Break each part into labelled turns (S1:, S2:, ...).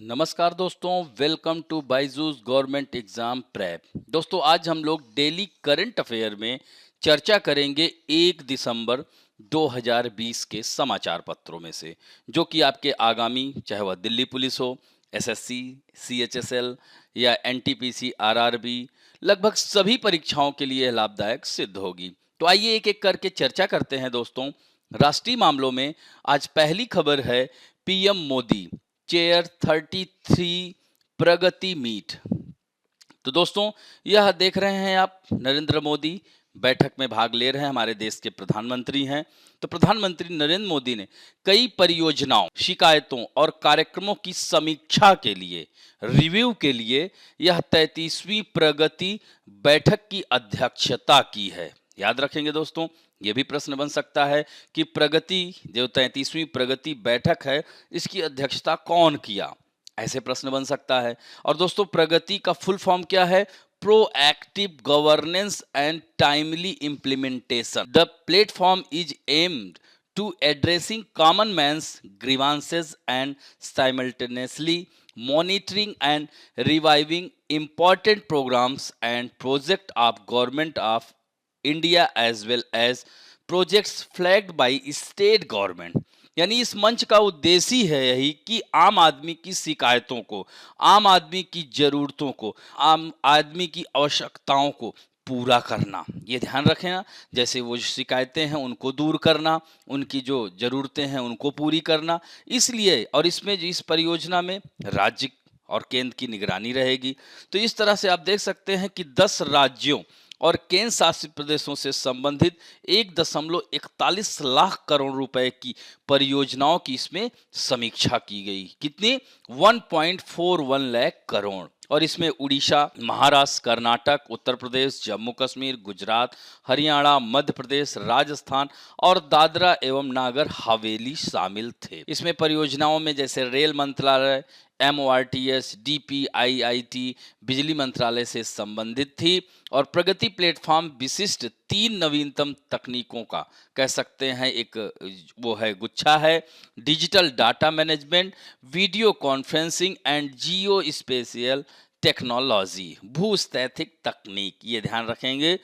S1: नमस्कार दोस्तों, welcome to Byju's government exam prep. दोस्तों, आज हम लोग डेली करंट अफेयर में चर्चा करेंगे 1 दिसंबर 2020 के समाचार पत्रों में से, जो कि आपके आगामी, चाहे वह दिल्ली पुलिस हो, एसएससी, सीएचएसएल या एनटीपीसी, आरआरबी, लगभग सभी परीक्षाओं के लिए लाभदायक सिद्ध होगी। तो आइए एक एक करके चर्चा करते हैं दोस्तों। राष्ट्रीय मामलों में आज पहली खबर है पीएम मोदी चेयर 33 प्रगति मीट। तो दोस्तों, यह देख रहे हैं आप, नरेंद्र मोदी बैठक में भाग ले रहे हैं, हमारे देश के प्रधानमंत्री हैं। तो प्रधानमंत्री नरेंद्र मोदी ने कई परियोजनाओं, शिकायतों और कार्यक्रमों की समीक्षा के लिए, रिव्यू के लिए यह 33वीं प्रगति बैठक की अध्यक्षता की है। याद रखेंगे दोस्तों, ये भी प्रश्न बन सकता है कि प्रगति जो 33वीं प्रगति बैठक है, इसकी अध्यक्षता कौन किया, ऐसे प्रश्न बन सकता है। और दोस्तों, प्रगति का फुल फॉर्म क्या है? Proactive governance and timely implementation. The platform is aimed to addressing common man's grievances and simultaneously monitoring and reviving important programs and projects of government of India as well as projects flagged by state government। यानी इस मंच का उद्देश्य ही है यही कि आम आदमी की शिकायतों को, आम आदमी की जरूरतों को, आम आदमी की आवश्यकताओं को पूरा करना। ये ध्यान रखें ना, जैसे वो शिकायतें हैं उनको दूर करना, उनकी जो जरूरतें हैं उनको पूरी करना। इसलिए और इसमें इस परियोजना में राज्य और केंद्र की निगरानी रहेगी। तो इस तरह से आप देख सकते हैं कि 10 राज्यों और केंद्र शासित प्रदेशों से संबंधित 1.41 लाख करोड़ रुपए की परियोजनाओं की इसमें समीक्षा की गई। कितनी? 1.41 लाख करोड़। और इसमें उड़ीसा, महाराष्ट्र, कर्नाटक, उत्तर प्रदेश, जम्मू कश्मीर, गुजरात, हरियाणा, मध्य प्रदेश, राजस्थान और दादरा एवं नागर हवेली शामिल थे। इसमें परियोजनाओं में जैसे रेल मंत्रालय, MORTS, DPIIT, बिजली मंत्रालय से संबंधित थी। और प्रगति प्लेटफॉर्म विशिष्ट 3 नवीनतम तकनीकों का, कह सकते हैं एक वो है गुच्छा है, digital data management, video conferencing and geospatial technology, भूस्थैतिक तकनीक। ये ध्यान रखेंगे।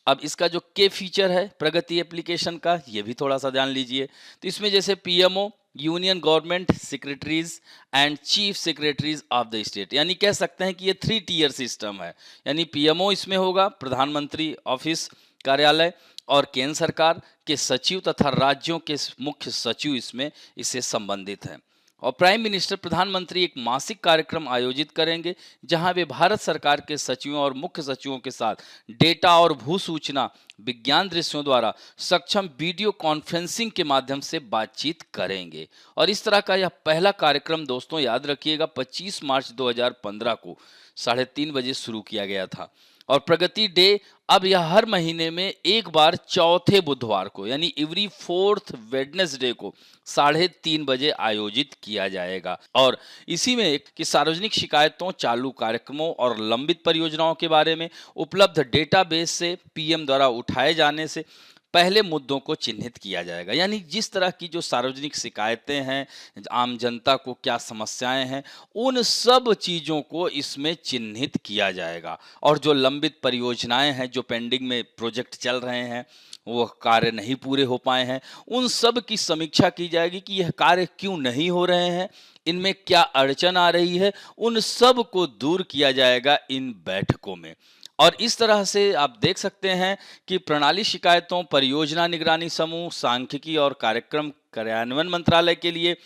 S1: अब इसका जो के फीचर है प्रगति एप्लीकेशन का, ये भी थोड़ा सा ध्यान लीजिए। तो इसमें जैसे PMO, union government secretaries and chief secretaries of the state, यानी कह सकते हैं कि ये 3 टियर सिस्टम है। यानी PMO इसमें होगा, प्रधानमंत्री ऑफिस कार्यालय, और केंद्र सरकार के सचिव तथा राज्यों के मुख्य सचिव इसमें इससे संबंधित हैं। और प्राइम मिनिस्टर, प्रधानमंत्री एक मासिक कार्यक्रम आयोजित करेंगे जहां वे भारत सरकार के सचिवों और मुख्य सचिवों के साथ डेटा और भू सूचना विज्ञान दृश्यों द्वारा सक्षम वीडियो कॉन्फ्रेंसिंग के माध्यम से बातचीत करेंगे। और इस तरह का यह पहला कार्यक्रम दोस्तों, याद रखिएगा, 25 मार्च 2015 को 3:30 बजे शुरू किया गया था। और प्रगति डे अब यह हर महीने में एक बार चौथे बुधवार को, यानी एवरी 4th वेडनेसडे को 3:30 बजे आयोजित किया जाएगा। और इसी में एक कि सार्वजनिक शिकायतों, चालू कार्यक्रमों और लंबित परियोजनाओं के बारे में उपलब्ध डेटाबेस से PM द्वारा उठाए जाने से पहले मुद्दों को चिन्हित किया जाएगा। यानी जिस तरह की जो सार्वजनिक शिकायतें हैं, आम जनता को क्या समस्याएं हैं, उन सब चीज़ों को इसमें चिन्हित किया जाएगा। और जो लंबित परियोजनाएं हैं, जो पेंडिंग में प्रोजेक्ट चल रहे हैं, वो कार्य नहीं पूरे हो पाए हैं, उन सब की समीक्षा की जाएगी कि यह कार्य क्यों नहीं हो रहे हैं, इनमें क्या अड़चन आ रही है, उन सब को दूर किया जाएगा इन बैठकों में। और इस तरह से आप देख सकते हैं कि प्रणाली शिकायतों, परियोजना निगरानी समूह, सांख्यिकी और कार्यक्रम कार्यान्वयन मंत्रालय के लिए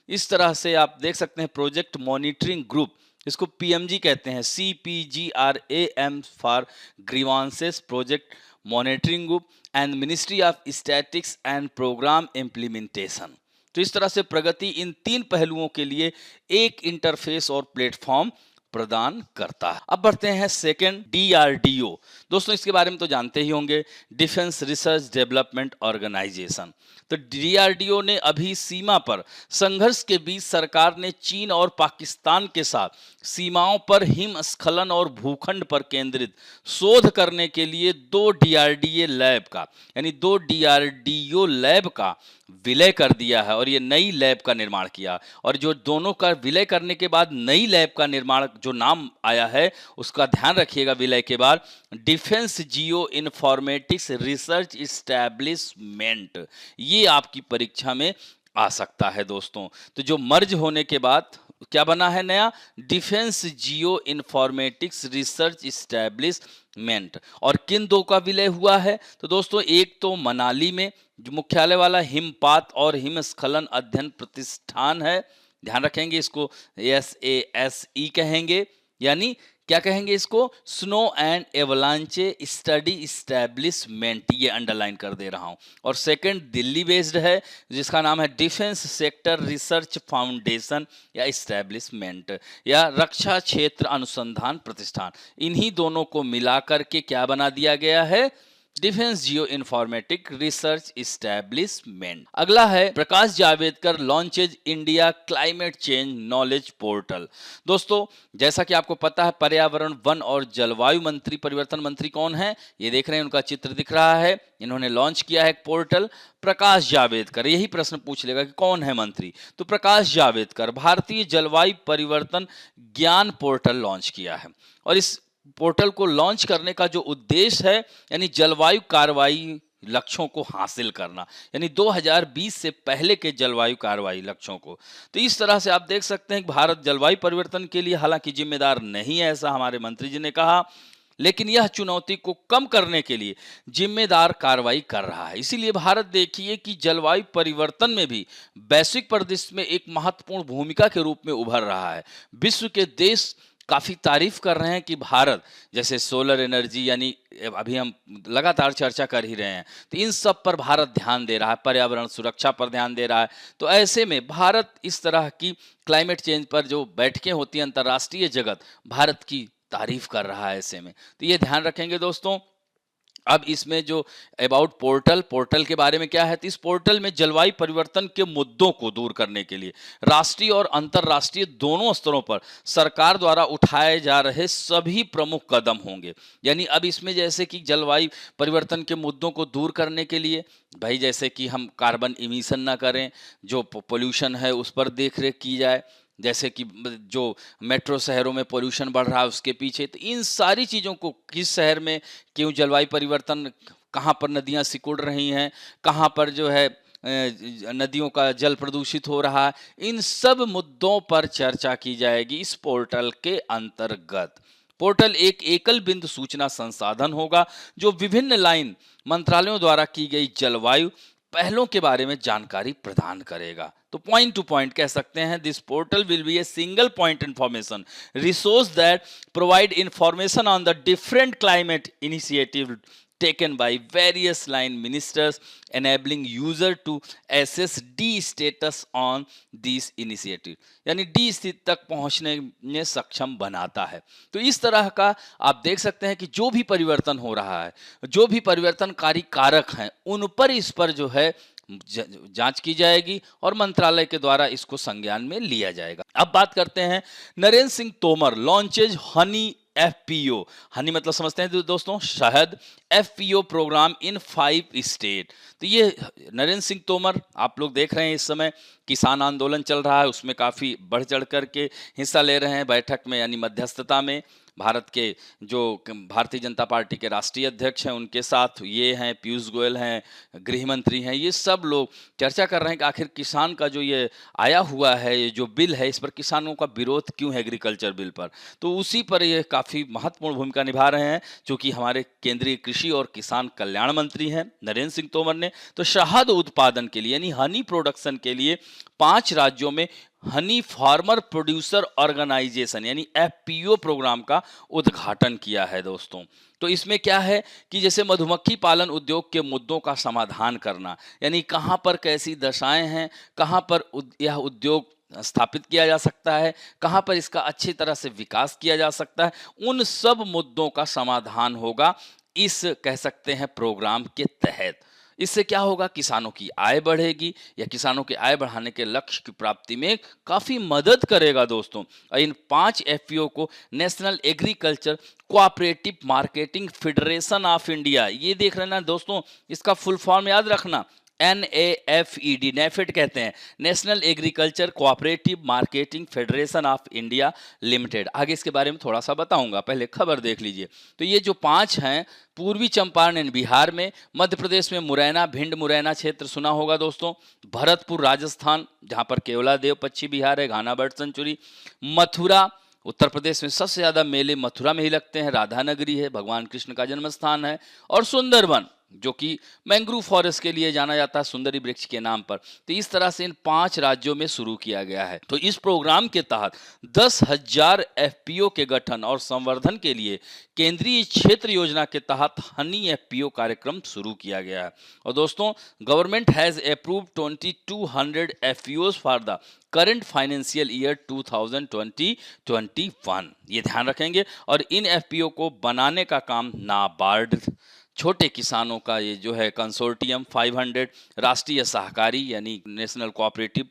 S1: इस तरह से आप देख सकते हैं प्रोजेक्ट मॉनिटरिंग ग्रुप, इसको PMG कहते हैं, CPGRAM for grievances project monitoring group and ministry of statics and programme implementation. तो इस तरह से प्रगति इन 3 पहलुओं के लिए एक इंटरफेस और प्लेटफॉर्म प्रदान करता है। अब बढ़ते हैं सेकंड, DRDO। दोस्तों, इसके बारे में तो जानते ही होंगे, डिफेंस रिसर्च डेवलपमेंट ऑर्गेनाइजेशन। तो DRDO ने अभी सीमा पर संघर्ष के बीच सरकार ने चीन और पाकिस्तान के साथ सीमाओं पर हिमस्खलन और भूखंड पर केंद्रित शोध करने के लिए 2 DRDO लैब का, यानी 2 DRDO लैब का विलय कर दिया है और ये नई लैब का निर्माण किया। और जो दोनों का विलय करने के बाद नई लैब का निर्माण जो नाम आया है उसका ध्यान रखिएगा, विलय के बाद defence geo informatics research establishment. ये आपकी परीक्षा में आ सकता है दोस्तों। तो जो मर्ज होने के बाद क्या बना है नया, defence geo informatics research establishment. और किन दो का विलय हुआ है, तो दोस्तों एक तो मनाली में जो मुख्यालय वाला हिमपात और हिमस्खलन अध्ययन प्रतिष्ठान है, ध्यान रखेंगे इसको SASE कहेंगे, यानी क्या कहेंगे इसको, स्नो एंड एवलांचे स्टडी इस्टेब्लिशमेंट, ये अंडरलाइन कर दे रहा हूं। और सेकंड दिल्ली बेस्ड है जिसका नाम है डिफेंस सेक्टर रिसर्च फाउंडेशन या इस्टेब्लिशमेंट या रक्षा क्षेत्र अनुसंधान प्रतिष्ठान। इन्हीं दोनों को मिलाकर के क्या बना दिया गया है, defence geo informatic research establishment. अगला है Prakash Javadekar launches India climate change knowledge portal. दोस्तों जैसा कि आपको पता है पर्यावरण वन और जलवायु मंत्री परिवर्तन मंत्री कौन है, ये देख रहे हैं उनका चित्र दिख रहा है। इन्होंने लॉन्च किया है एक पोर्टल, प्रकाश जावड़ेकर। यही प्रश्न पूछ लेगा कि कौन है मंत्री, तो प्रकाश जावड़ेकर भारतीय जलवायु परिवर्तन ज्ञान पोर्टल लॉन्च किया है। और इस पोर्टल को लॉन्च करने का जो उद्देश्य है यानी जलवायु कार्रवाई लक्ष्यों को हासिल करना, यानी 2020 से पहले के जलवायु कार्रवाई लक्ष्यों को। तो इस तरह से आप देख सकते हैं कि भारत जलवायु परिवर्तन के लिए हालांकि जिम्मेदार नहीं है, ऐसा हमारे मंत्री जी ने कहा, लेकिन यह चुनौती को कम करने के लिए जिम्मेदार कार्रवाई कर रहा है। इसीलिए भारत देखिए कि जलवायु परिवर्तन में भी वैश्विक परिदृश्य में एक महत्वपूर्ण भूमिका के रूप में उभर रहा है। विश्व के देश काफी तारीफ कर रहे हैं कि भारत जैसे सोलर एनर्जी, यानी अभी हम लगातार चर्चा कर ही रहे हैं, तो इन सब पर भारत ध्यान दे रहा है, पर्यावरण सुरक्षा पर ध्यान दे रहा है। तो ऐसे में भारत इस तरह की क्लाइमेट चेंज पर जो बैठकें होती हैं अंतर्राष्ट्रीय जगत, भारत की तारीफ कर रहा है ऐसे में। तो ये ध्यान रखेंगे दोस्तों। अब इसमें जो अबाउट पोर्टल के बारे में क्या है, तो इस पोर्टल में जलवायु परिवर्तन के मुद्दों को दूर करने के लिए राष्ट्रीय और अंतर्राष्ट्रीय दोनों स्तरों पर सरकार द्वारा उठाए जा रहे सभी प्रमुख कदम होंगे। यानी अब इसमें जैसे कि जलवायु परिवर्तन के मुद्दों को दूर करने के लिए भाई जैसे कि हम कार्बन इमिशन ना करें, जो पोल्यूशन है उस पर देख रेख की जाए, जैसे कि जो मेट्रो शहरों में पोल्यूशन बढ़ रहा है उसके पीछे, तो इन सारी चीज़ों को किस शहर में क्यों जलवायु परिवर्तन, कहाँ पर नदियाँ सिकुड़ रही हैं, कहाँ पर जो है नदियों का जल प्रदूषित हो रहा है, इन सब मुद्दों पर चर्चा की जाएगी इस पोर्टल के अंतर्गत। पोर्टल एक एकल बिंदु सूचना संसाधन होगा जो विभिन्न लाइन मंत्रालयों द्वारा की गई जलवायु पहलों के बारे में जानकारी प्रदान करेगा। तो पॉइंट टू पॉइंट कह सकते हैं, this portal will be a single point information resource that provide information on the different climate initiative taken by various line ministers, enabling user to assess D status on these initiative, यानी D स्थिति तक पहुंचने में सक्षम बनाता है। तो इस तरह का आप देख सकते हैं कि जो भी परिवर्तन हो रहा है, जो भी परिवर्तनकारी कारक हैं, उन पर इस पर जो है जांच की जाएगी और मंत्रालय के द्वारा इसको संज्ञान में लिया जाएगा। अब बात करते हैं नरेंद्र सिंह तोमर लॉन्चेज हनी FPO, हनी मतलब समझते हैं दोस्तों शहद, FPO प्रोग्राम इन 5 स्टेट। तो ये नरेंद्र सिंह तोमर, आप लोग देख रहे हैं इस समय किसान आंदोलन चल रहा है, उसमें काफ़ी बढ़ चढ़ करके हिस्सा ले रहे हैं बैठक में, यानी मध्यस्थता में। भारत के जो भारतीय जनता पार्टी के राष्ट्रीय अध्यक्ष हैं उनके साथ ये हैं, पीयूष गोयल हैं, गृह मंत्री हैं, ये सब लोग चर्चा कर रहे हैं कि आखिर किसान का जो ये आया हुआ है, ये जो बिल है, इस पर किसानों का विरोध क्यों है एग्रीकल्चर बिल पर। तो उसी पर ये काफ़ी महत्वपूर्ण भूमिका निभा रहे हैं, क्योंकि हमारे केंद्रीय कृषि और किसान कल्याण मंत्री हैं नरेंद्र सिंह तोमर ने। तो शहद उत्पादन के लिए यानी हनी प्रोडक्शन के लिए 5 राज्यों में हनी फार्मर प्रोड्यूसर ऑर्गेनाइजेशन यानी FPO प्रोग्राम का उद्घाटन किया है दोस्तों। तो इसमें क्या है कि जैसे मधुमक्खी पालन उद्योग के मुद्दों का समाधान करना, यानी कहाँ पर कैसी दशाएं हैं, कहाँ पर यह उद्योग स्थापित किया जा सकता है, कहाँ पर इसका अच्छी तरह से विकास किया जा सकता है, उन सब मुद्दों का समाधान होगा इस कह सकते हैं प्रोग्राम के तहत। इससे क्या होगा, किसानों की आय बढ़ेगी या किसानों की आय बढ़ाने के लक्ष्य की प्राप्ति में काफ़ी मदद करेगा दोस्तों। इन 5 FPO को national agriculture cooperative marketing federation of India, ये देख रहे ना दोस्तों, इसका फुल फॉर्म याद रखना, NAFED, नेफेड कहते हैं, national agriculture cooperative marketing federation of India limited. आगे इसके बारे में थोड़ा सा बताऊंगा, पहले खबर देख लीजिए। तो ये जो 5 हैं, पूर्वी चंपारण यानी बिहार में, मध्य प्रदेश में मुरैना, भिंड मुरैना क्षेत्र सुना होगा दोस्तों, भरतपुर राजस्थान जहां पर केवलादेव पक्षी विहार है, घाना बर्ड सेंचुरी, मथुरा उत्तर प्रदेश में सबसे ज्यादा मेले मथुरा में ही लगते हैं, राधा नगरी है, भगवान कृष्ण का जन्म स्थान है, और सुंदरवन जो कि मैंग्रोव फॉरेस्ट के लिए जाना जाता है, सुंदरी वृक्ष के नाम पर। तो इस तरह से इन 5 राज्यों में शुरू किया गया है। तो इस प्रोग्राम के तहत 10,000 FPO के गठन और संवर्धन के लिए केंद्रीय क्षेत्र योजना के तहत हनी FPO कार्यक्रम शुरू किया गया है। और दोस्तों, government has approved 2200 FPOs for the current financial year 2020-21, ये ध्यान रखेंगे। और इन FPO को बनाने का काम नाबार्ड, छोटे किसानों का ये जो है कंसोर्टियम 500, राष्ट्रीय सहकारी यानी नेशनल कोऑपरेटिव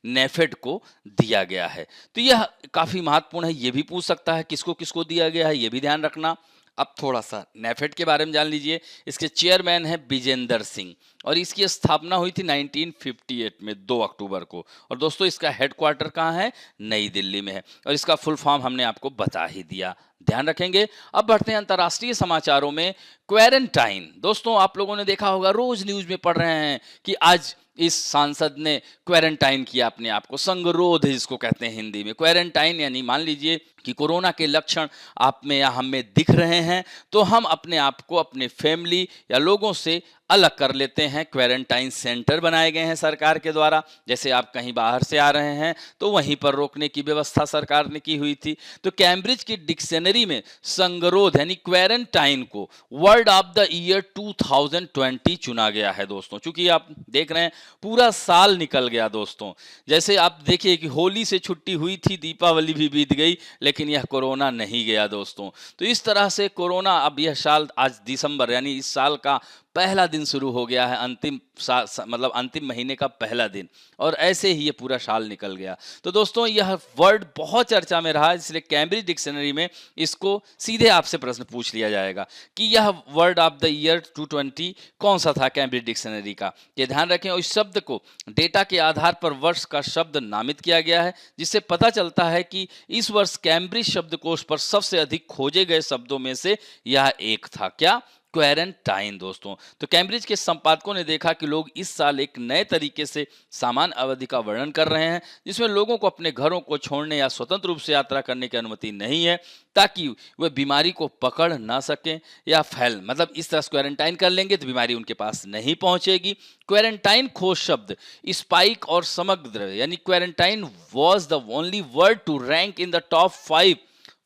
S1: नेफेड को दिया गया है। तो यह काफी महत्वपूर्ण है, ये भी पूछ सकता है किसको किसको दिया गया है, ये भी ध्यान रखना। अब थोड़ा सा नेफेड के बारे में जान लीजिए। इसके चेयरमैन है विजेंदर सिंह और इसकी स्थापना हुई थी 1958 में 2 अक्टूबर को। और दोस्तों, इसका हेडक्वार्टर कहाँ है? नई दिल्ली में है। और इसका फुल फॉर्म हमने आपको बता ही दिया, ध्यान रखेंगे। अब बढ़ते हैं अंतर्राष्ट्रीय समाचारों में। क्वारंटाइन, दोस्तों आप लोगों ने देखा होगा, रोज न्यूज में पढ़ रहे हैं कि आज इस सांसद ने क्वारंटाइन किया अपने आप को, संगरोध जिसको कहते हैं हिंदी में। क्वारंटाइन यानी मान लीजिए कि कोरोना के लक्षण आप में या हम में दिख रहे हैं, तो हम अपने आप को अपने फैमिली या लोगों से अलग कर लेते हैं। क्वारंटाइन सेंटर बनाए गए हैं सरकार के द्वारा। जैसे आप कहीं बाहर से आ रहे हैं तो वहीं पर रोकने की व्यवस्था सरकार ने की हुई थी। तो कैम्ब्रिज की डिक्शनरी में संगरोध यानी क्वारंटाइन को वर्ड ऑफ द ईयर 2020 चुना गया है दोस्तों। चूंकि आप देख रहे हैं पूरा साल निकल गया दोस्तों। जैसे आप देखिए कि होली से छुट्टी हुई थी, दीपावली भी बीत गई, लेकिन यह कोरोना नहीं गया दोस्तों। तो इस तरह से कोरोना अब यह साल, आज दिसंबर यानी इस साल का पहला दिन शुरू हो गया है, मतलब अंतिम महीने का पहला दिन, और ऐसे ही ये पूरा साल निकल गया। तो दोस्तों, यह वर्ड बहुत चर्चा में रहा, इसलिए कैम्ब्रिज डिक्शनरी में इसको सीधे आपसे प्रश्न पूछ लिया जाएगा कि यह वर्ड ऑफ द ईयर 2020 कौन सा था कैम्ब्रिज डिक्शनरी का। ये ध्यान रखें। और इस शब्द को डेटा के आधार पर वर्ष का शब्द नामित किया गया है, जिससे पता चलता है कि इस वर्ष कैम्ब्रिज शब्दकोश पर सबसे अधिक खोजे गए शब्दों में से यह एक था। क्या? क्वारंटाइन दोस्तों। तो कैम्ब्रिज के संपादकों ने देखा कि लोग इस साल एक नए तरीके से सामान्य अवधि का वर्णन कर रहे हैं, जिसमें लोगों को अपने घरों को छोड़ने या स्वतंत्र रूप से यात्रा करने की अनुमति नहीं है, ताकि वे बीमारी को पकड़ ना सकें या मतलब इस तरह से क्वारंटाइन कर लेंगे तो बीमारी उनके पास नहीं पहुंचेगी। क्वारंटाइन खोज शब्द स्पाइक और समग्र यानी quarantine was the only word to rank in the top 5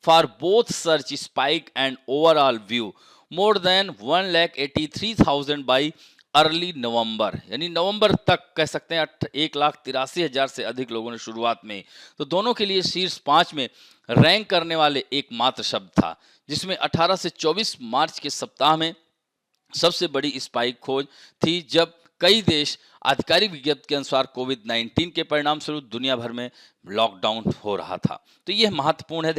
S1: for both search spike and overall view more than 1,83,000 by early November, यानी नवंबर तक कह सकते हैं 1,83,000 से अधिक लोगों ने शुरुआत में। तो दोनों के लिए शीर्ष 5 में रैंक करने वाले एकमात्र शब्द था, जिसमें 18 से 24 मार्च के सप्ताह में सबसे बड़ी स्पाइक खोज थी, जब कई देश आधिकारिक विज्ञप्ति के अनुसार कोविड-19 के परिणाम स्वरूप दुनिया भर में लॉकडाउन हो रहा था। तो यह महत्वपूर्ण है,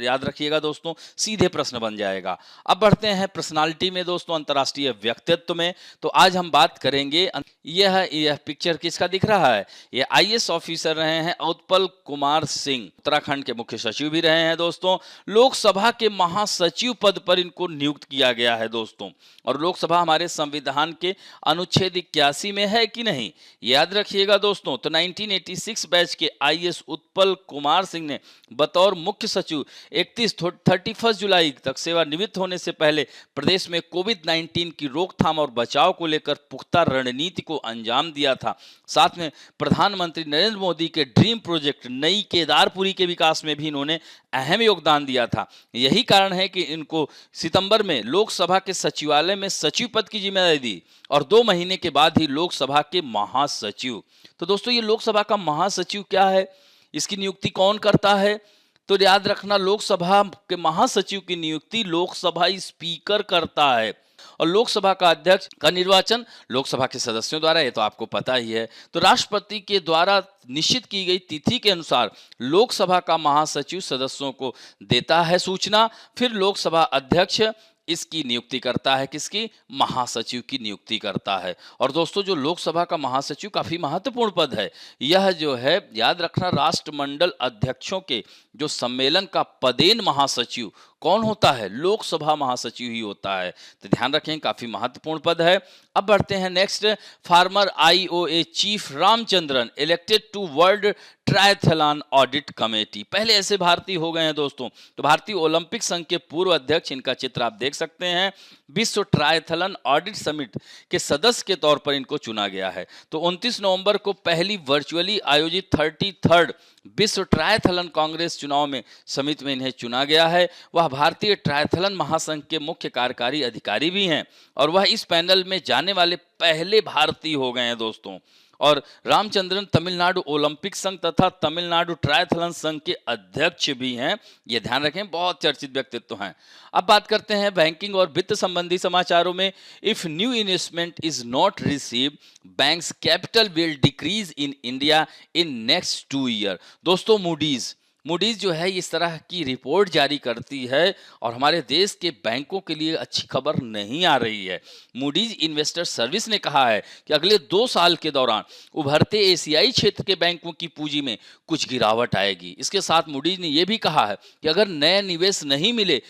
S1: याद रखिएगा दोस्तों, सीधे प्रश्न बन जाएगा। अब बढ़ते हैं पर्सनालिटी में दोस्तों, अंतर्राष्ट्रीय व्यक्तित्व में। तो आज हम बात करेंगे, यह पिक्चर किसका दिख रहा है? ये IAS ऑफिसर रहे हैं उत्पल कुमार सिंह, उत्तराखंड के मुख्य सचिव भी रहे हैं दोस्तों। लोकसभा के महासचिव पद पर इनको नियुक्त किया गया है दोस्तों। और लोकसभा हमारे संविधान के अनुच्छेद 81 में है कि नहीं, याद रखिएगा दोस्तों। तो 1986 बैच के IAS उत्पल कुमार सिंह ने बतौर मुख्य सचिव 31 जुलाई तक सेवानिवृत्त होने से पहले प्रदेश में कोविड-19 की रोकथाम और बचाव को लेकर पुख्ता रणनीति को अंजाम दिया था। साथ में प्रधानमंत्री नरेंद्र मोदी के ड्रीम प्रोजेक्ट नई केदारपुरी के विकास में भी इन्होंने अहम योगदान दिया था। यही कारण है कि इनको सितंबर में लोकसभा के सचिवालय में सचिव पद की जिम्मेदारी दी और 2 महीने के बाद ही लोकसभा के महासचिव। तो दोस्तों, ये लोकसभा का महासचिव क्या है, इसकी नियुक्ति कौन करता है? तो याद रखना, लोकसभा के महासचिव की नियुक्ति लोकसभा स्पीकर करता है और लोकसभा का अध्यक्ष का निर्वाचन लोकसभा के सदस्यों द्वारा, ये तो आपको पता ही है। तो राष्ट्रपति के द्वारा निश्चित की गई तिथि के अनुसार लोकसभा का महासचिव सदस्यों को देता है सूचना, फिर लोकसभा अध्यक्ष इसकी नियुक्ति करता है, किसकी? महासचिव की नियुक्ति करता है। और दोस्तों जो लोकसभा का महासचिव काफी महत्वपूर्ण पद है, यह जो है याद रखना राष्ट्रमंडल अध्यक्षों के जो सम्मेलन का पदेन महासचिव कौन होता है? लोकसभा महासचिव ही होता है। तो ध्यान रखें काफी महत्वपूर्ण पद है। अब बढ़ते हैं next. Former IOA chief Ramachandran elected to world triathlon audit committee. पहले ऐसे भारतीय हो गए हैं दोस्तों। तो भारतीय ओलंपिक संघ के पूर्व अध्यक्ष, इनका चित्र आप देख सकते हैं। विश्व ट्रायथलॉन ऑडिट समिट के सदस्य के तौर पर इनको चुना गया है। तो 29 नवंबर को पहली वर्चुअली आयोजित 33rd विश्व ट्रायथलॉन कांग्रेस चुनाव में समिति में इन्हें चुना गया है। वह भारतीय ट्रायथलॉन महासंघ के मुख्य कार्यकारी अधिकारी भी हैं और वह इस पैनल में जाने वाले पहले भारतीय हो गए हैं दोस्तों। और रामचंद्रन तमिलनाडु ओलंपिक संघ तथा तमिलनाडु ट्रायथलॉन संघ के अध्यक्ष भी हैं। ये ध्यान रखें, बहुत चर्चित व्यक्तित्व हैं। अब बात करते हैं बैंकिंग और वित्त संबंधी समाचारों में। If new investment is not receive, banks capital will decrease in India in next 2 year. दोस्तों मूडीज जो है इस तरह की रिपोर्ट जारी करती है और हमारे देश के बैंकों के लिए अच्छी खबर नहीं आ रही है। मूडीज इन्वेस्टर सर्विस ने कहा है कि अगले 2 साल के दौरान उभरते एशियाई क्षेत्र के बैंकों की पूंजी में कुछ गिरावट आएगी। इसके साथ मूडीज ने यह भी कहा है कि अगर नए निवेश नहीं मिले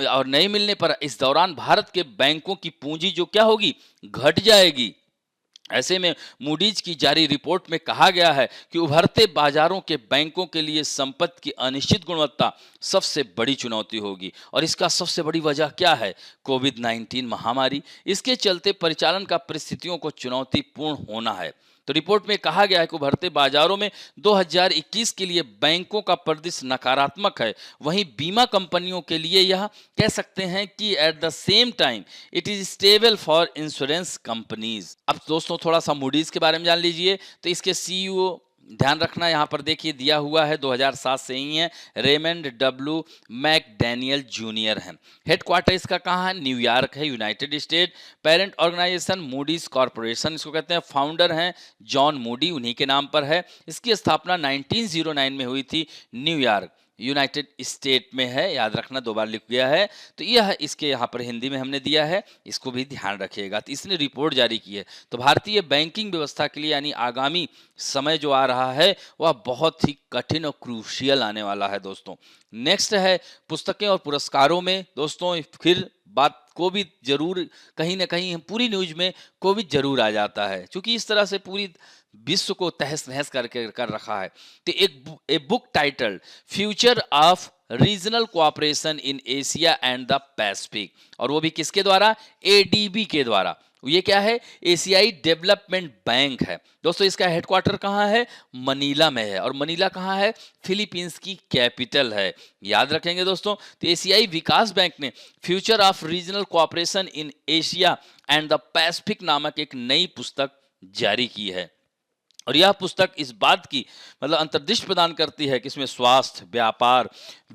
S1: और नहीं मिलने पर इस दौरान भारत के बैंकों की पूंजी जो क्या होगी, घट जाएगी। ऐसे में मूडीज की जारी रिपोर्ट में कहा गया है कि उभरते बाजारों के बैंकों के लिए संपत्ति की अनिश्चित गुणवत्ता सबसे बड़ी चुनौती होगी। और इसका सबसे बड़ी वजह क्या है? कोविड-19 महामारी। इसके चलते परिचालन का परिस्थितियों को चुनौतीपूर्ण होना है। तो रिपोर्ट में कहा गया है कि उभरते बाजारों में 2021 के लिए बैंकों का परिदृश्य नकारात्मक है। वहीं बीमा कंपनियों के लिए यह कह सकते हैं कि at the same time it is stable for insurance companies. अब दोस्तों थोड़ा सा मूडीज के बारे में जान लीजिए। तो इसके सीईओ ध्यान रखना, यहाँ पर देखिए दिया हुआ है 2007 से ही है, रेमंड डब्ल्यू मैकडैनियल जूनियर हैं। हेडक्वार्टर इसका कहाँ है? न्यूयॉर्क है, United State. Parent organisation Moody's corporation इसको कहते हैं। फाउंडर हैं जॉन मूडी, उन्हीं के नाम पर है। इसकी स्थापना 1909 में हुई थी, न्यूयॉर्क यूनाइटेड स्टेट में है। याद रखना, 2 बार लिख गया है। तो यह इसके यहाँ पर हिंदी में हमने दिया है, इसको भी ध्यान रखिएगा। तो इसने रिपोर्ट जारी की है। तो भारतीय बैंकिंग व्यवस्था के लिए यानी आगामी समय जो आ रहा है वह बहुत ही कठिन और क्रूशियल आने वाला है दोस्तों। नेक्स्ट है पुस्तकें और पुरस्कारों में। दोस्तों फिर बात कोविड जरूर कहीं ना कहीं पूरी न्यूज में कोविड जरूर आ जाता है, क्योंकि इस तरह से पूरी विश्व को तहस नहस करके कर रखा है। तो एक book title future of regional cooperation in Asia and the Pacific, और वो भी किसके द्वारा? एडीबी के द्वारा। ये क्या है? एशियाई डेवलपमेंट बैंक है दोस्तों। इसका हेडक्वार्टर कहाँ है? मनीला में है। और मनीला कहाँ है? फिलीपींस की कैपिटल है। याद रखेंगे दोस्तों। तो एशियाई विकास बैंक ने future of regional cooperation in Asia and the Pacific नामक एक नई पुस्तक जारी की है। और यह पुस्तक इस बात की मतलब अंतर्दृष्टि प्रदान करती है कि इसमें स्वास्थ्य, व्यापार,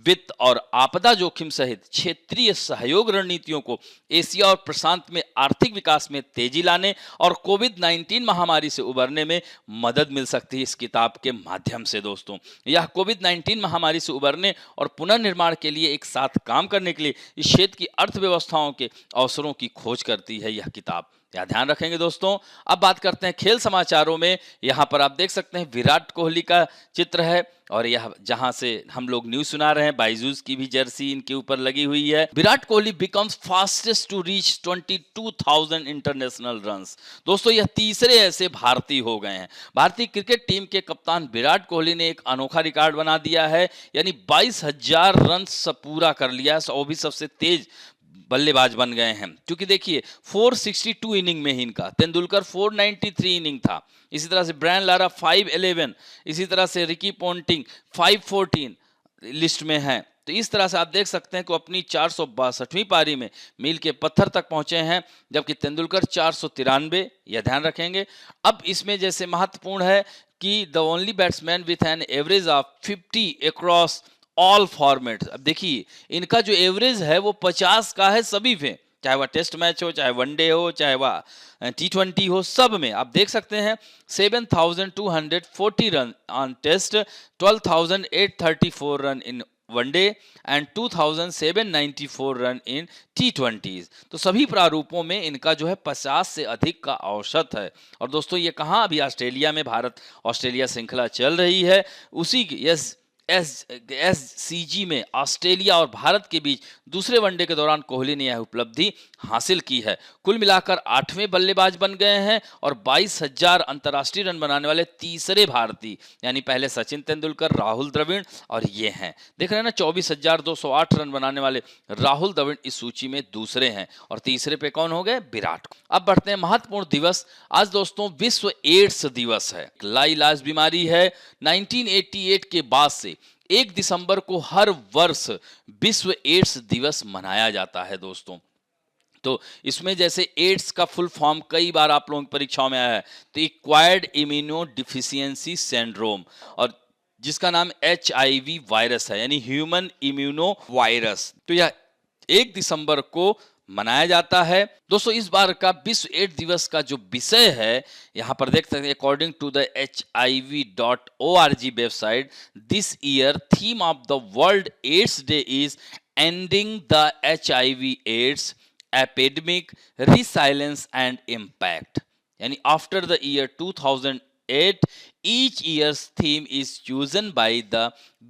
S1: वित्त और आपदा जोखिम सहित क्षेत्रीय सहयोग रणनीतियों को एशिया और प्रशांत में आर्थिक विकास में तेजी लाने और कोविड-19 महामारी से उबरने में मदद मिल सकती है इस किताब के माध्यम से दोस्तों। यह कोविड-19 महामारी से उबरने और पुनर्निर्माण के लिए एक साथ काम करने के लिए इस क्षेत्र की अर्थव्यवस्थाओं के अवसरों की खोज करती है यह किताब। या ध्यान रखेंगे दोस्तों। अब बात करते हैं खेल समाचारों में। यहाँ पर आप देख सकते हैं विराट कोहली का चित्र है और यह जहां से हम लोग न्यूज सुना रहे हैं, बाइजूस की भी जर्सी इनके ऊपर लगी हुई है। Virat Kohli becomes fastest to reach 22,000 international runs. दोस्तों यह तीसरे ऐसे भारतीय हो गए हैं। भारतीय क्रिकेट टीम के कप्तान विराट कोहली ने एक अनोखा रिकॉर्ड बना दिया है, यानी 22,000 रन पूरा कर लिया है। वो भी सबसे तेज बल्लेबाज बन गए हैं, क्योंकि देखिए 462 इनिंग में ही इनका, तेंदुलकर 493 इनिंग था। इसी तरह से ब्रायन लारा 511, इसी तरह से रिकी पोंटिंग 514 लिस्ट में है। तो इस तरह से आप देख सकते हैं कि अपनी 462वीं पारी में मील के पत्थर तक पहुंचे हैं, जबकि तेंदुलकर 493। यह ध्यान रखेंगे। अब इसमें जैसे महत्वपूर्ण है कि the only batsman with an average of 50 across all format. अब देखिए इनका जो एवरेज है वो 50 का है सभी पे, चाहे वह टेस्ट मैच हो, चाहे वनडे हो, चाहे वह T20 हो, सब में आप देख सकते हैं 7,240 run on test, 12,834 run in one day and 2794 run in T20s। तो सभी प्रारूपों में इनका जो है 50 से अधिक का औसत है। और दोस्तों ये कहाँ, अभी ऑस्ट्रेलिया में भारत ऑस्ट्रेलिया श्रृंखला चल रही है, उसी SCG में ऑस्ट्रेलिया और भारत के बीच दूसरे वनडे के दौरान कोहली ने यह उपलब्धि हासिल की है। कुल मिलाकर 8वें बल्लेबाज बन गए हैं और 22,000 अंतर्राष्ट्रीय रन बनाने वाले तीसरे भारतीय, यानी पहले सचिन तेंदुलकर, राहुल द्रविड़ और ये हैं, देख रहे हैं ना, 24,208 रन बनाने वाले राहुल द्रविड़ इस सूची में दूसरे हैं और तीसरे पे कौन हो गए, विराट। अब बढ़ते हैं महत्वपूर्ण दिवस। आज दोस्तों विश्व एड्स दिवस है। लाइलाज बीमारी है। 1988 के बाद से 1 दिसंबर को हर वर्ष विश्व एड्स दिवस मनाया जाता है दोस्तों। तो इसमें जैसे एड्स का फुल फॉर्म कई बार आप लोगों की परीक्षाओं में आया है, तो एक्वायर्ड इम्यूनो डिफिशियंसी सिंड्रोम, और जिसका नाम HIV वायरस है, यानी ह्यूमन इम्यूनो वायरस। तो यह 1 दिसंबर को मनाया जाता है दोस्तों। इस बार का विश्व एड्स दिवस का जो विषय है, यहां पर देख सकते हैं, according to the HIV.org website, this year theme of the world AIDS day is ending the HIV AIDS epidemic, resilience and impact. यानी after the year 2008, each year's theme is chosen by the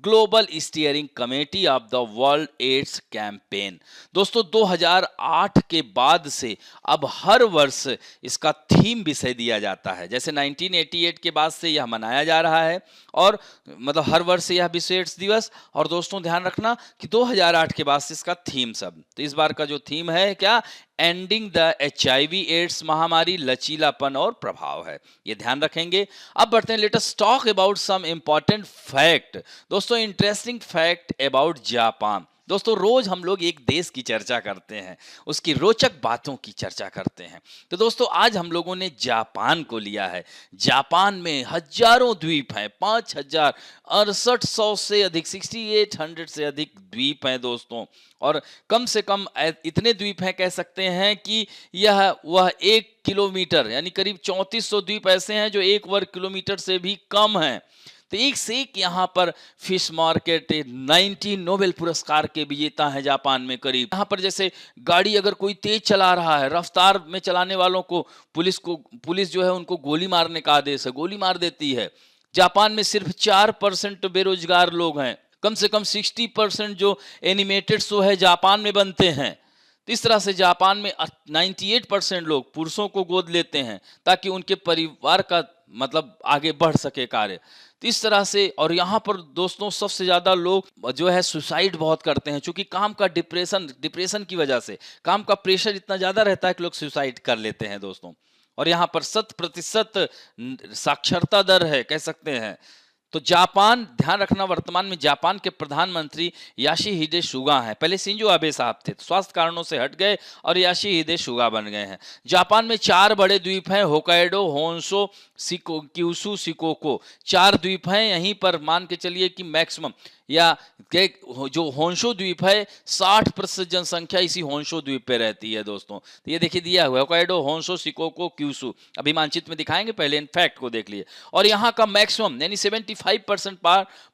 S1: Global Steering Committee of the World AIDS Campaign। दोस्तों 2008 के बाद से अब हर वर्ष इसका theme विषय दिया जाता है। जैसे 1988 के बाद से यह मनाया जा रहा है और मतलब हर वर्ष यह विश्व एड्स दिवस, और दोस्तों ध्यान रखना कि 2008 के बाद से इसका थीम सब। तो इस बार का जो थीम है क्या, एंडिंग द HIV एड्स महामारी, लचीलापन और प्रभाव है, ये ध्यान रखेंगे। अब बढ़ते हैं, let us talk about some important fact. दोस्तों इंटरेस्टिंग फैक्ट अबाउट जापान। दोस्तों रोज हम लोग एक देश की चर्चा करते हैं, उसकी रोचक बातों की चर्चा करते हैं। तो दोस्तों आज हम लोगों ने जापान को लिया है। जापान में हजारों द्वीप हैं, 5,6800 से अधिक, 6,800 से अधिक द्वीप हैं दोस्तों। और कम से कम इतने द्वीप हैं, कह सकते हैं कि वह 1 किलोमीटर, यानी करीब 3400 द्वीप ऐसे हैं जो 1 वर्ग किलोमीटर से भी कम हैं। तो एक से एक यहाँ पर फिश मार्केट, 19 नोबेल पुरस्कार के विजेता हैं जापान में करीब। यहाँ पर जैसे गाड़ी अगर कोई तेज चला रहा है, रफ्तार में चलाने वालों को पुलिस जो है उनको गोली मारने का आदेश है, गोली मार देती है। जापान में सिर्फ 4% बेरोजगार लोग हैं। कम से कम 60% जो एनिमेटेड शो है जापान में बनते हैं। तो इस तरह से जापान में 98% लोग पुरुषों को गोद लेते हैं ताकि उनके परिवार का मतलब आगे बढ़ सके कार्य। तो इस तरह से, और यहाँ पर दोस्तों सबसे ज्यादा लोग जो है सुसाइड बहुत करते हैं, क्योंकि काम का डिप्रेशन की वजह से काम का प्रेशर इतना ज्यादा रहता है कि लोग सुसाइड कर लेते हैं दोस्तों। और यहाँ पर 100% साक्षरता दर है, कह सकते हैं। तो जापान, ध्यान रखना, वर्तमान में जापान के प्रधानमंत्री याशीहिदे सुगा हैं। पहले शिंजो आबे साहब थे, तो स्वास्थ्य कारणों से हट गए और याशीहिदे सुगा बन गए हैं। जापान में 4 बड़े द्वीप हैं, होकाइडो, होन्शो, क्यूशू, शिकोको, 4 द्वीप हैं। यहीं पर मान के चलिए कि मैक्सिमम या जो होन्शो द्वीप है, 60% जनसंख्या इसी होन्शो द्वीप पे रहती है दोस्तों। तो ये देखिए दिया हुआ है, होकाइडो, होन्शो, शिकोको, क्यूशू। अभी मानचित्र में दिखाएंगे, पहले इन फैक्ट को देख लिए। और यहाँ का मैक्सिमम यानी 75%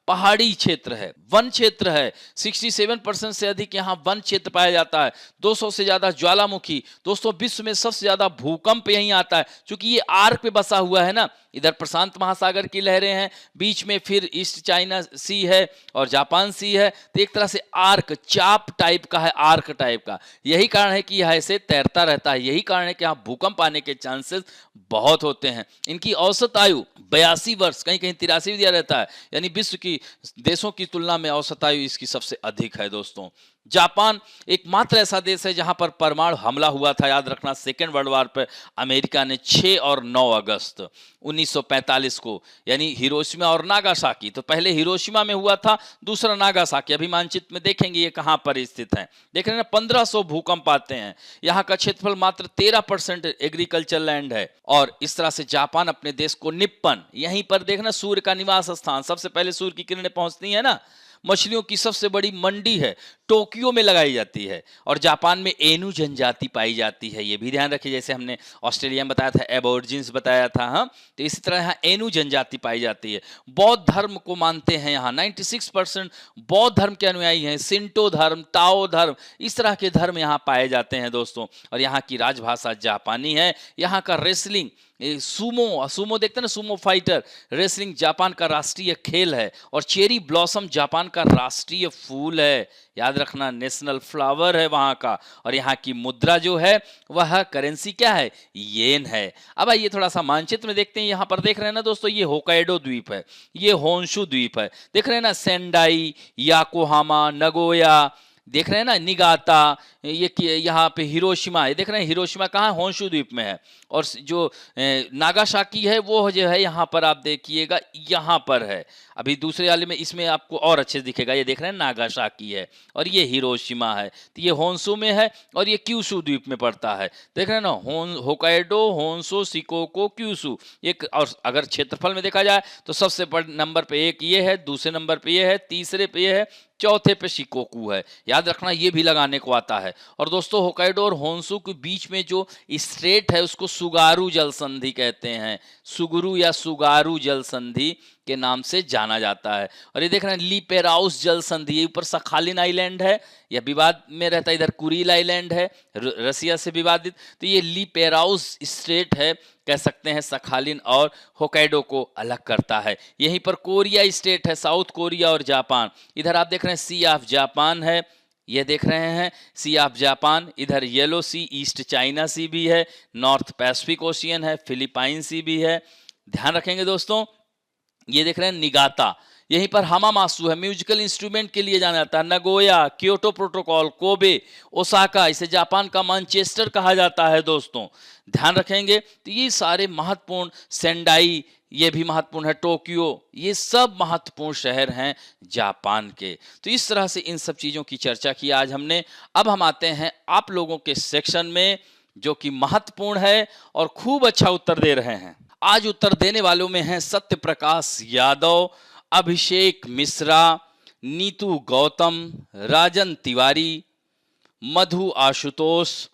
S1: पहाड़ी क्षेत्र है, वन क्षेत्र है। 67% से अधिक यहाँ वन क्षेत्र पाया जाता है। 200 से ज्यादा ज्वालामुखी। दोस्तों विश्व में सबसे ज्यादा भूकंप यहीं आता है, क्योंकि ये आर्क पे बसा हुआ है ना। इधर प्रशांत महासागर की लहरें हैं, बीच में फिर ईस्ट चाइना सी है और जापान सी है। तो एक तरह से आर्क, चाप टाइप का है, आर्क टाइप का। यही कारण है कि यह ऐसे तैरता रहता है। यही कारण है कि यहाँ भूकंप आने के चांसेस बहुत होते हैं। इनकी औसत आयु 82 वर्ष, कहीं कहीं 83 भी दिया रहता है, यानी विश्व की देशों की तुलना में औसत आयु इसकी सबसे अधिक है दोस्तों। जापान एकमात्र ऐसा देश है जहां पर परमाणु हमला हुआ था, याद रखना, सेकेंड वर्ल्ड वॉर पर अमेरिका ने 6 और 9 अगस्त 1945 को, यानी हिरोशिमा और नागासाकी। तो पहले हिरोशिमा में हुआ था, दूसरा नागासाकी। अभी मानचित्र में देखेंगे ये कहां पर स्थित है। देख रहे हैं 1500 भूकंप आते हैं। यहाँ का क्षेत्रफल मात्र 13% एग्रीकल्चर लैंड है। और इस तरह से जापान अपने देश को निप्पन, यहीं पर देखना सूर्य का निवास स्थान, सबसे पहले सूर्य की किरणें पहुंचती है ना, मछलियों की सबसे बड़ी मंडी है, टोक्यो में लगाई जाती है। और जापान में एनु जनजाति पाई जाती है, ये भी ध्यान रखिए, जैसे हमने ऑस्ट्रेलिया में बताया था, एबोर्जिन्स बताया था। हाँ, तो इसी तरह यहाँ एनु जनजाति पाई जाती है। बौद्ध धर्म को मानते हैं यहाँ, 96% बौद्ध धर्म के अनुयायी हैं। सिंटो धर्म, ताओ धर्म, इस तरह के धर्म यहाँ पाए जाते हैं दोस्तों। और यहाँ की राजभाषा जापानी है। यहाँ का रेसलिंग, सूमो देखते हैं ना, सूमो फाइटर, रेसलिंग जापान का राष्ट्रीय खेल है। और चेरी ब्लॉसम जापान का राष्ट्रीय फूल है, याद रखना, नेशनल फ्लावर है वहां का। और यहाँ की मुद्रा जो है वह करेंसी क्या है, येन है। अब आइए थोड़ा सा मानचित्र में देखते हैं। यहाँ पर देख रहे हैं ना दोस्तों, ये होकाइडो द्वीप है, ये होन्शु द्वीप है, देख रहे हैं ना, सेंडाई, याकोहामा, नगोया, देख रहे हैं ना, निगाता, ये यहाँ पे हिरोशिमा, ये देख रहे हैं, हिरोशिमा कहाँ, होन्शु द्वीप में है। और जो नागासाकी है वो जो है यहाँ पर आप देखिएगा, यहाँ पर है। अभी दूसरे वाले में, इसमें आपको और अच्छे दिखेगा, ये देख रहे हैं नागासाकी है और ये हिरोशिमा है। तो ये होन्शु में है और ये क्यूशु द्वीप में पड़ता है, देख रहे हैं ना, होकाइडो, होन्शु, शिकोको, क्यूशु। एक और अगर क्षेत्रफल में देखा जाए तो सबसे बड़े नंबर पे एक ये है, दूसरे नंबर पे ये है, तीसरे पे ये है, चौथे पे शिकोकू है। याद रखना, ये भी लगाने को आता है। और दोस्तों, होकाइडो और होन्शु के बीच में जो स्ट्रेट है उसको सुगारू जल संधि कहते हैं, सुगुरु या सुगारू जल संधि के नाम से जाना जाता है। और ये देख रहे हैं लीपेराउस जल संधि, ये ऊपर सखालिन आइलैंड है, या विवाद में रहता है, इधर कुरिल आइलैंड है, रसिया से विवादित। तो ये लीपेराउस स्ट्रेट है, कह सकते हैं, सखालिन और होकाइडो को अलग करता है। यहीं पर कोरिया स्टेट है, साउथ कोरिया और जापान। इधर आप देख रहे हैं सी ऑफ जापान है, ये देख रहे हैं सी ऑफ जापान। इधर येलो सी, ईस्ट चाइना सी भी है, नॉर्थ पैसिफिक ओशियन है, फिलिपाइन सी भी है। ध्यान रखेंगे दोस्तों। ये देख रहे हैं निगाता, यहीं पर हमामासु है, म्यूजिकल इंस्ट्रूमेंट के लिए जाना जाता है। Nagoya, Kyoto protocol, Kobe, Osaka, इसे जापान का मैनचेस्टर कहा जाता है दोस्तों, ध्यान रखेंगे। तो ये सारे महत्वपूर्ण, सेंडाई ये भी महत्वपूर्ण है, टोक्यो, ये सब महत्वपूर्ण शहर हैं जापान के। तो इस तरह से इन सब चीज़ों की चर्चा की आज हमने। अब हम आते हैं आप लोगों के सेक्शन में, जो कि महत्वपूर्ण है और खूब अच्छा उत्तर दे रहे हैं। आज उत्तर देने वालों में हैं सत्य प्रकाश यादव, अभिषेक मिश्रा, नीतू गौतम, राजन तिवारी, मधु आशुतोष,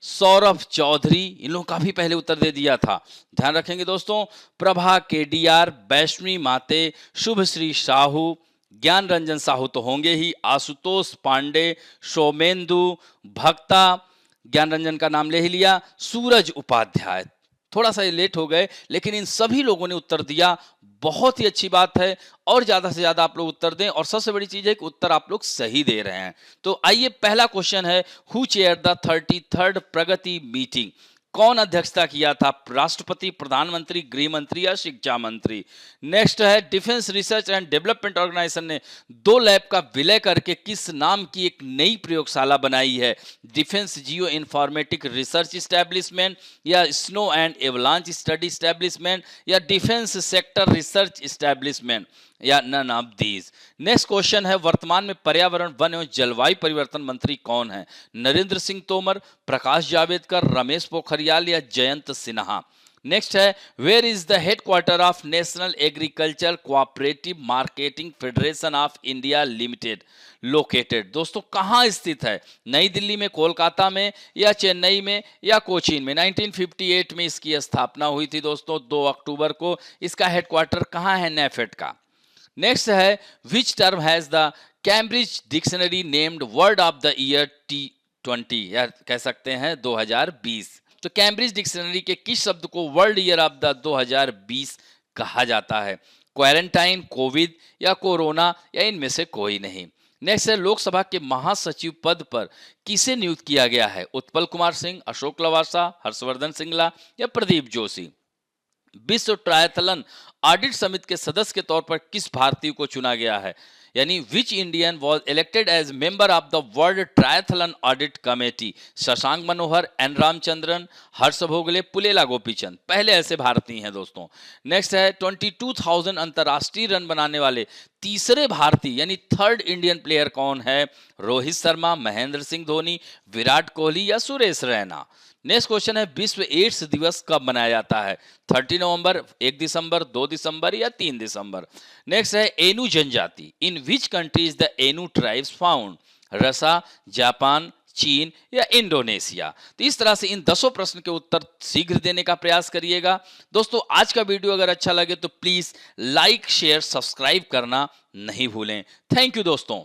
S1: सौरभ चौधरी, इन लोगों का भी पहले उत्तर दे दिया था, ध्यान रखेंगे दोस्तों। प्रभा केडीआर, वैष्णवी माते, शुभश्री साहू, ज्ञान रंजन साहू तो होंगे ही, आशुतोष पांडे, सोमेंदु भक्ता, ज्ञान रंजन का नाम ले ही लिया, सूरज उपाध्याय। थोड़ा सा लेट हो गए, लेकिन इन सभी लोगों ने उत्तर दिया, बहुत ही अच्छी बात है। और ज्यादा से ज्यादा आप लोग उत्तर दें, और सबसे बड़ी चीज है कि उत्तर आप लोग सही दे रहे हैं। तो आइए, पहला क्वेश्चन है, who chair the 33rd Pragati meeting, कौन अध्यक्षता किया था, राष्ट्रपति, प्रधानमंत्री, गृह मंत्री या शिक्षा मंत्री। नेक्स्ट है, defence research and development organisation ने 2 लैब का विलय करके किस नाम की एक नई प्रयोगशाला बनाई है, defence geo informatic research establishment, या snow and avalanche study establishment, या डिफेंस सेक्टर रिसर्च इस्टेब्लिशमेंट, या none of these. Next question है, वर्तमान में पर्यावरण, वन एवं जलवायु परिवर्तन मंत्री कौन है, नरेंद्र सिंह तोमर, प्रकाश जावड़ेकर, रमेश पोखरियाल या जयंत सिन्हा। नेक्स्ट है, where is the headquarter of national agriculture cooperative marketing federation of India limited located. दोस्तों, कहाँ स्थित है, नई दिल्ली में, कोलकाता में, या चेन्नई में, या कोचीन में। 1958 में इसकी स्थापना हुई थी दोस्तों, 2 अक्टूबर को। इसका हेडक्वार्टर कहाँ है, नेफेड का। नेक्स्ट है, which term has the Cambridge dictionary named word of the year T20, या कह सकते हैं 2020। तो कैम्ब्रिज डिक्शनरी के किस शब्द को वर्ल्ड ईयर ऑफ द 2020 कहा जाता है, क्वारंटाइन, कोविड या कोरोना, या इनमें से कोई नहीं। नेक्स्ट है, लोकसभा के महासचिव पद पर किसे नियुक्त किया गया है, उत्पल कुमार सिंह, अशोक लवासा, हर्षवर्धन सिंगला या प्रदीप जोशी। विश्व ट्रायथलन ऑडिट समिति के सदस्य के तौर पर किस भारतीय को चुना गया है, यानी which Indian was elected as member of the world triathlon audit committee, Shashank Manohar, N Ramachandran, Harsha Bhogle, Pullela Gopichand, पहले ऐसे भारतीय हैं दोस्तों। नेक्स्ट है, 22,000 अंतरराष्ट्रीय रन बनाने वाले तीसरे भारतीय यानी 3rd इंडियन प्लेयर कौन है, रोहित शर्मा, महेंद्र सिंह धोनी, विराट कोहली या सुरेश रैना। नेक्स्ट क्वेश्चन है विश्व एड्स दिवस कब मनाया जाता है? 30 नवंबर, 1 दिसंबर, 2 दिसंबर या 3 दिसंबर? नेक्स्ट है एनु जनजाति। In which country is the Ainu tribes found? Russia, Japan, चीन या इंडोनेशिया? तो इस तरह से इन 10 प्रश्न के उत्तर शीघ्र देने का प्रयास करिएगा। दोस्तों आज का वीडियो अगर अच्छा लगे तो प्लीज लाइक, शेयर, सब्सक्राइब करना नहीं भूलें। थैंक यू दोस्तों।